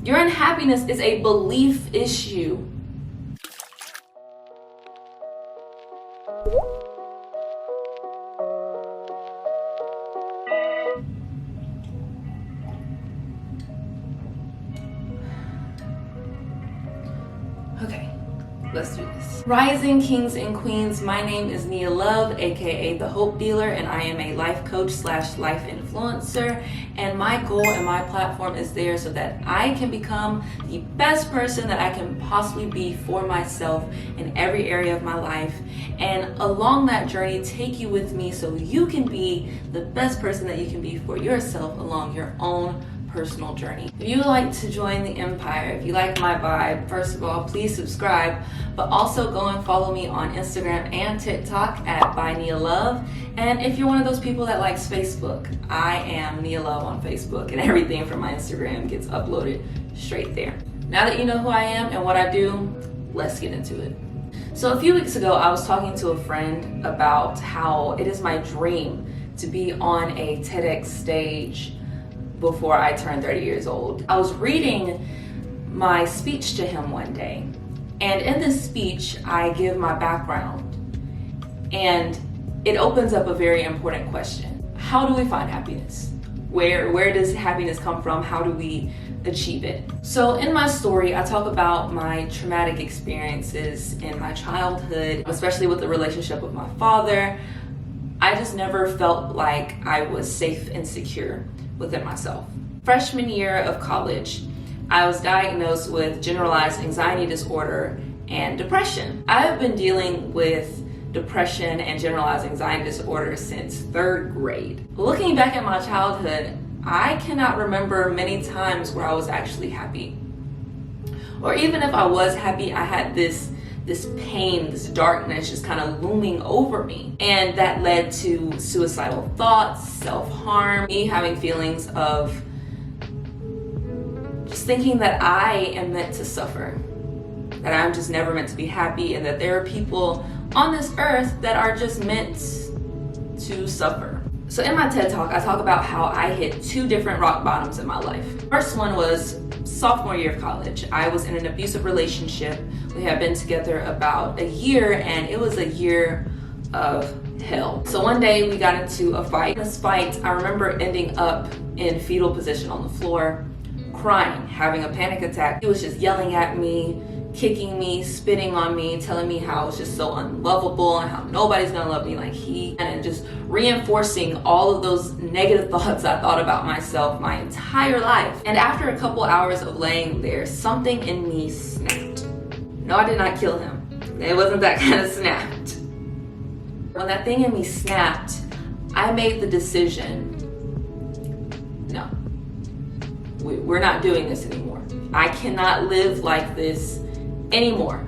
Your unhappiness is a belief issue. Okay, let's do this. Rising kings and queens, my name is Nia Love, aka the Hope Dealer, and I am a life coach / life influencer. And my goal and my platform is there so that I can become the best person that I can possibly be for myself in every area of my life. And along that journey, take you with me so you can be the best person that you can be for yourself along your own personal journey. If you would like to join the empire, if you like my vibe, first of all, please subscribe, but also go and follow me on Instagram and TikTok at by Nia Love. And if you're one of those people that likes Facebook, I am Nia Love on Facebook, and everything from my Instagram gets uploaded straight there. Now that you know who I am and what I do, let's get into it. So a few weeks ago, I was talking to a friend about how it is my dream to be on a TEDx stage before I turned 30 years old. I was reading my speech to him one day, and in this speech, I give my background, and it opens up a very important question. How do we find happiness? Where does happiness come from? How do we achieve it? So in my story, I talk about my traumatic experiences in my childhood, especially with the relationship with my father. I just never felt like I was safe and secure within myself. Freshman year of college, I was diagnosed with generalized anxiety disorder and depression. I have been dealing with depression and generalized anxiety disorder since 3rd grade. Looking back at my childhood, I cannot remember many times where I was actually happy. Or even if I was happy, I had this pain, this darkness just kind of looming over me. And that led to suicidal thoughts, self-harm, me having feelings of just thinking that I am meant to suffer, that I'm just never meant to be happy, and that there are people on this earth that are just meant to suffer. So in my TED Talk, I talk about how I hit 2 different rock bottoms in my life. First one was sophomore year of college. I was in an abusive relationship. We had been together about a year, and it was a year of hell. So one day we got into a fight. In this fight, I remember ending up in fetal position on the floor, crying, having a panic attack. He was just yelling at me, kicking me, spitting on me, telling me how I was just so unlovable and how nobody's gonna love me like he, and just reinforcing all of those negative thoughts I thought about myself my entire life. And after a couple hours of laying there, something in me snapped. No, I did not kill him. It wasn't that kind of snapped. When that thing in me snapped, I made the decision, no, we're not doing this anymore. I cannot live like this anymore.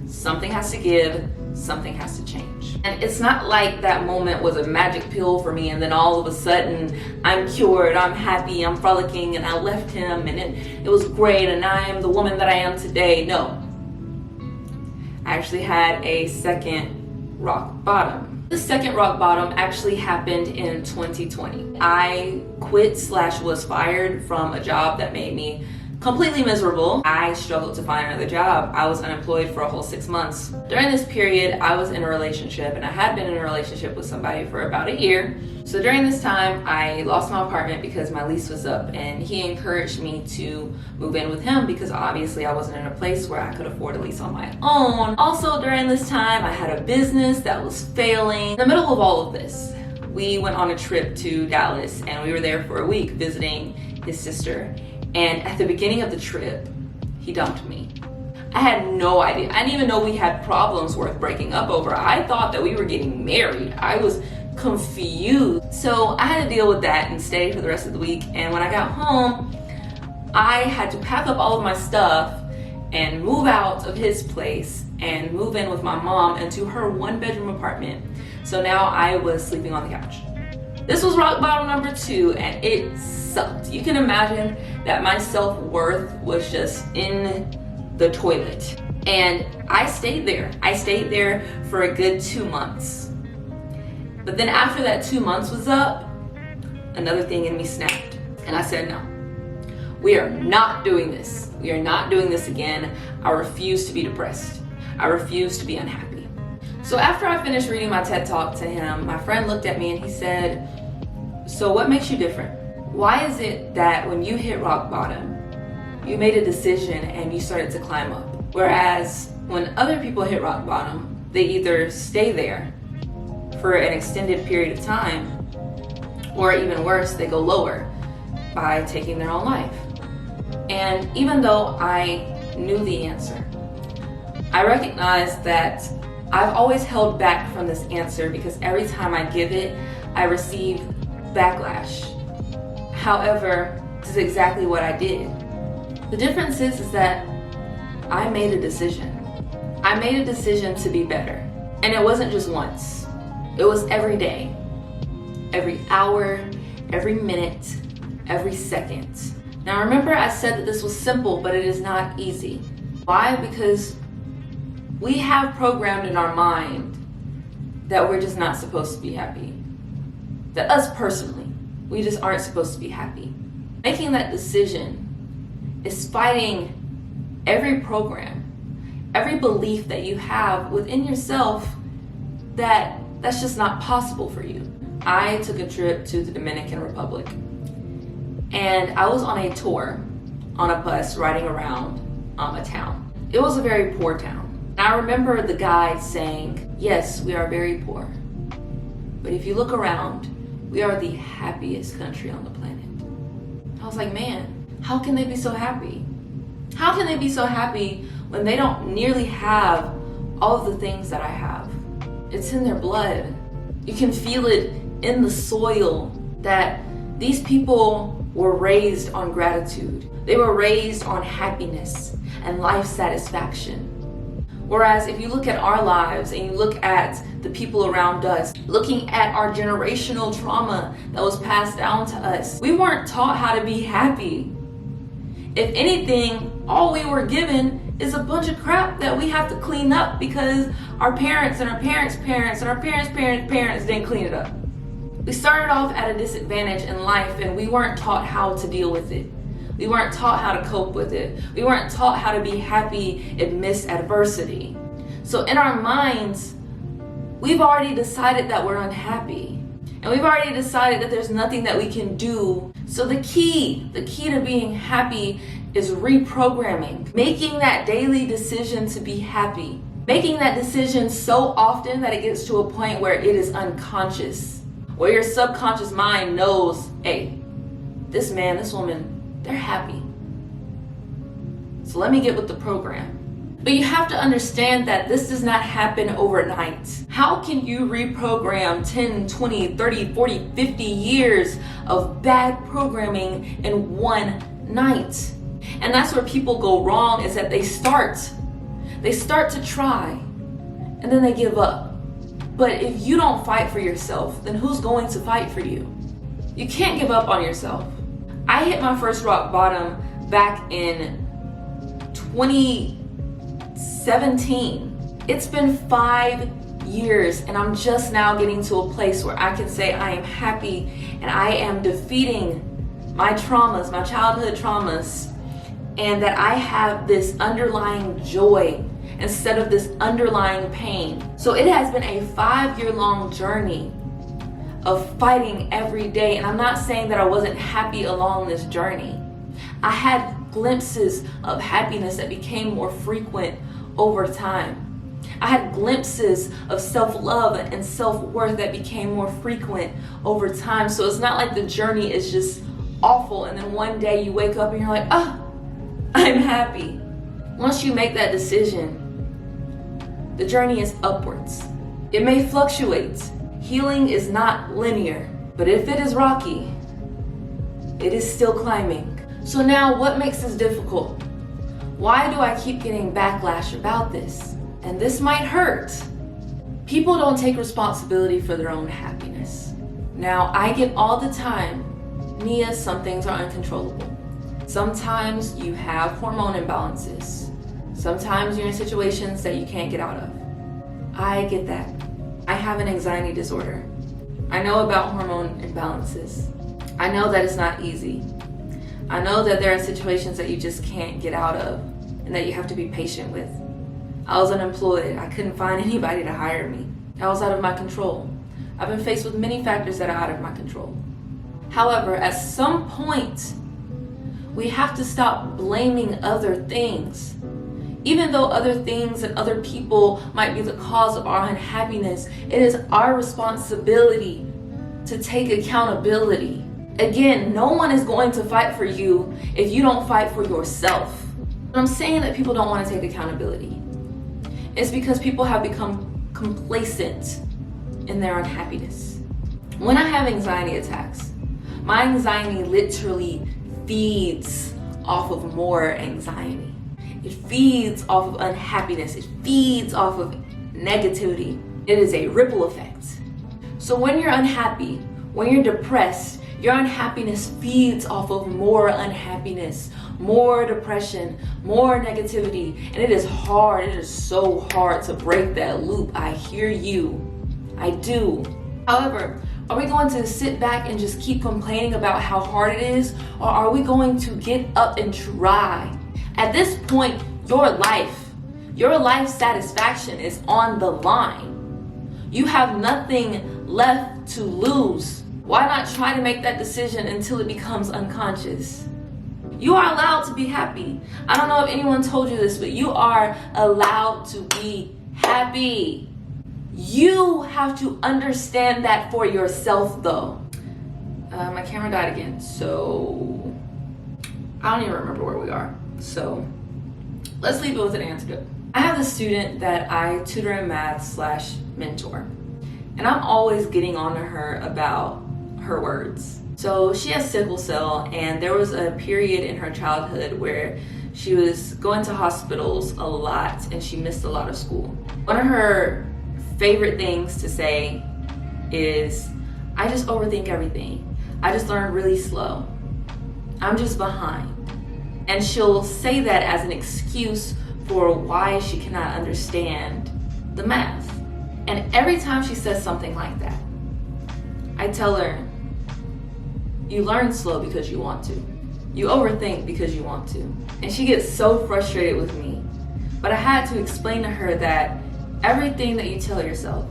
Something has to give, something has to change. And it's not like that moment was a magic pill for me and then all of a sudden I'm cured, I'm happy, I'm frolicking, and I left him and it was great and I am the woman that I am today. No. I actually had a second rock bottom. The second rock bottom actually happened in 2020. I quit / was fired from a job that made me completely miserable. I struggled to find another job. I was unemployed for a whole 6 months. During this period, I was in a relationship, and I had been in a relationship with somebody for about a year. So during this time, I lost my apartment because my lease was up, and he encouraged me to move in with him because obviously I wasn't in a place where I could afford a lease on my own. Also during this time, I had a business that was failing. In the middle of all of this, we went on a trip to Dallas, and we were there for a week visiting his sister. And at the beginning of the trip, he dumped me. I had no idea. I didn't even know we had problems worth breaking up over. I thought that we were getting married. I was confused. So I had to deal with that and stay for the rest of the week. And when I got home, I had to pack up all of my stuff and move out of his place and move in with my mom into her 1-bedroom apartment. So now I was sleeping on the couch. This was rock bottom number 2, and it sucked. You can imagine that my self-worth was just in the toilet. And I stayed there. I stayed there for a good 2 months. But then after that 2 months was up, another thing in me snapped. And I said, no, We are not doing this. We are not doing this again. I refuse to be depressed. I refuse to be unhappy. So after I finished reading my TED Talk to him, my friend looked at me and he said, so what makes you different? Why is it that when you hit rock bottom, you made a decision and you started to climb up? Whereas when other people hit rock bottom, they either stay there for an extended period of time, or even worse, they go lower by taking their own life. And even though I knew the answer, I recognized that I've always held back from this answer because every time I give it, I receive backlash. However, this is exactly what I did. The difference is that I made a decision. I made a decision to be better. And it wasn't just once. It was every day, every hour, every minute, every second. Now remember, I said that this was simple, but it is not easy. Why? Because we have programmed in our mind that we're just not supposed to be happy. That us personally, we just aren't supposed to be happy. Making that decision is fighting every program, every belief that you have within yourself that's just not possible for you. I took a trip to the Dominican Republic and I was on a tour on a bus riding around a town. It was a very poor town. And I remember the guide saying, yes, we are very poor, but if you look around, we are the happiest country on the planet. I was like, man, how can they be so happy? How can they be so happy when they don't nearly have all of the things that I have? It's in their blood. You can feel it in the soil that these people were raised on gratitude. They were raised on happiness and life satisfaction. Whereas if you look at our lives and you look at the people around us, looking at our generational trauma that was passed down to us, we weren't taught how to be happy. If anything, all we were given is a bunch of crap that we have to clean up because our parents and our parents' parents and our parents' parents' parents didn't clean it up. We started off at a disadvantage in life and we weren't taught how to deal with it. We weren't taught how to cope with it. We weren't taught how to be happy amidst adversity. So in our minds, we've already decided that we're unhappy. And we've already decided that there's nothing that we can do. So the key to being happy is reprogramming. Making that daily decision to be happy. Making that decision so often that it gets to a point where it is unconscious. Where your subconscious mind knows, hey, this man, this woman, they're happy. So let me get with the program. But you have to understand that this does not happen overnight. How can you reprogram 10, 20, 30, 40, 50 years of bad programming in one night? And that's where people go wrong, is that they start to try and then they give up. But if you don't fight for yourself, then who's going to fight for you? You can't give up on yourself. I hit my first rock bottom back in 2017. It's been 5 years and I'm just now getting to a place where I can say I am happy and I am defeating my traumas, my childhood traumas, and that I have this underlying joy instead of this underlying pain. So it has been a 5-year-long journey of fighting every day. And I'm not saying that I wasn't happy along this journey. I had glimpses of happiness that became more frequent over time. I had glimpses of self-love and self-worth that became more frequent over time. So it's not like the journey is just awful and then one day you wake up and you're like, oh, I'm happy. Once you make that decision, the journey is upwards. It may fluctuate. Healing is not linear, but if it is rocky, it is still climbing. So now what makes this difficult? Why do I keep getting backlash about this? And this might hurt. People don't take responsibility for their own happiness. Now, I get all the time, Nia, some things are uncontrollable. Sometimes you have hormone imbalances. Sometimes you're in situations that you can't get out of. I get that. I have an anxiety disorder. I know about hormone imbalances. I know that it's not easy. I know that there are situations that you just can't get out of and that you have to be patient with. I was unemployed. I couldn't find anybody to hire me. I was out of my control. I've been faced with many factors that are out of my control. However, at some point, we have to stop blaming other things. Even though other things and other people might be the cause of our unhappiness, it is our responsibility to take accountability. Again, no one is going to fight for you if you don't fight for yourself. I'm saying that people don't want to take accountability. It's because people have become complacent in their unhappiness. When I have anxiety attacks, my anxiety literally feeds off of more anxiety. It feeds off of unhappiness. It feeds off of negativity. It is a ripple effect. So when you're unhappy, when you're depressed, your unhappiness feeds off of more unhappiness, more depression, more negativity. And it is hard. It is so hard to break that loop. I hear you. I do. However, are we going to sit back and just keep complaining about how hard it is? Or are we going to get up and try? At this point, your life satisfaction is on the line. You have nothing left to lose. Why not try to make that decision until it becomes unconscious? You are allowed to be happy. I don't know if anyone told you this, but you are allowed to be happy. You have to understand that for yourself, though. My camera died again, so I don't even remember where we are. So let's leave it with an antidote. I have a student that I tutor in math/mentor, and I'm always getting on to her about her words. So she has sickle cell, and there was a period in her childhood where she was going to hospitals a lot and she missed a lot of school. One of her favorite things to say is, I just overthink everything. I just learn really slow. I'm just behind. And she'll say that as an excuse for why she cannot understand the math. And every time she says something like that, I tell her, you learn slow because you want to. You overthink because you want to. And she gets so frustrated with me. But I had to explain to her that everything that you tell yourself,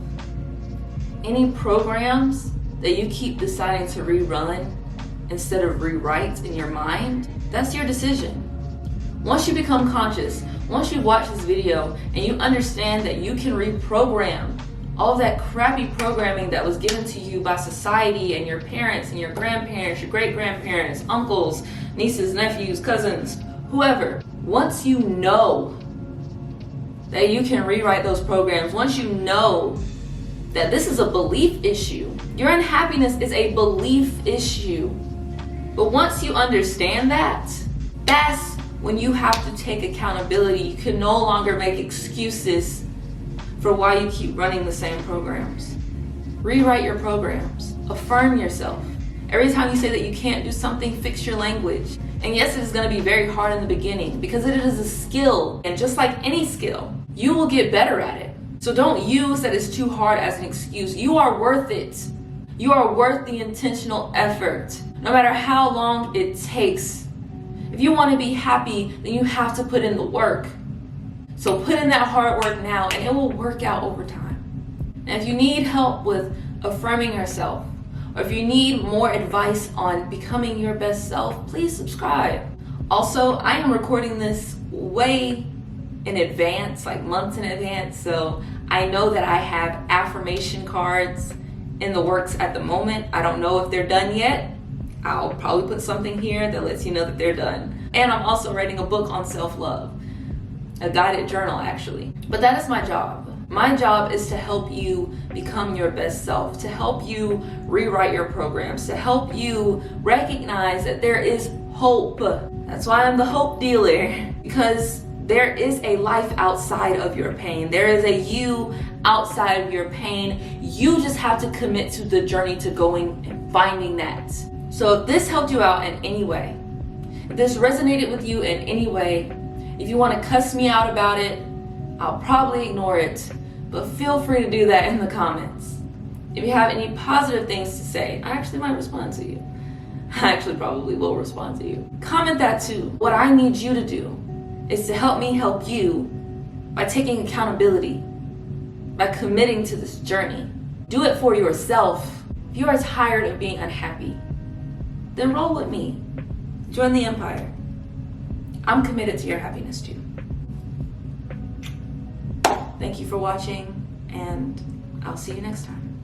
any programs that you keep deciding to rerun instead of rewrite in your mind, that's your decision. Once you become conscious, once you watch this video and you understand that you can reprogram all that crappy programming that was given to you by society and your parents and your grandparents, your great-grandparents, uncles, nieces, nephews, cousins, whoever. Once you know that you can rewrite those programs, once you know that this is a belief issue, your unhappiness is a belief issue. But once you understand that, that's when you have to take accountability. You can no longer make excuses for why you keep running the same programs. Rewrite your programs. Affirm yourself. Every time you say that you can't do something, fix your language. And yes, it is going to be very hard in the beginning because it is a skill. And just like any skill, you will get better at it. So don't use that it's too hard as an excuse. You are worth it. You are worth the intentional effort, no matter how long it takes. If you want to be happy, then you have to put in the work. So put in that hard work now and it will work out over time. And if you need help with affirming yourself, or if you need more advice on becoming your best self, please subscribe. Also, I am recording this way in advance, like months in advance, so I know that I have affirmation cards in the works at the moment. I don't know if they're done yet. I'll probably put something here that lets you know that they're done. And I'm also writing a book on self-love. A guided journal, actually. But that is my job. My job is to help you become your best self, to help you rewrite your programs, to help you recognize that there is hope. That's why I'm the hope dealer, because there is a life outside of your pain. There is a you outside of your pain. You just have to commit to the journey to going and finding that. So if this helped you out in any way, if this resonated with you in any way, if you want to cuss me out about it, I'll probably ignore it, but feel free to do that in the comments. If you have any positive things to say, I actually might respond to you. I actually probably will respond to you. Comment that too. What I need you to do is to help me help you by taking accountability, by committing to this journey. Do it for yourself. If you are tired of being unhappy, then roll with me. Join the empire. I'm committed to your happiness too. Thank you for watching, and I'll see you next time.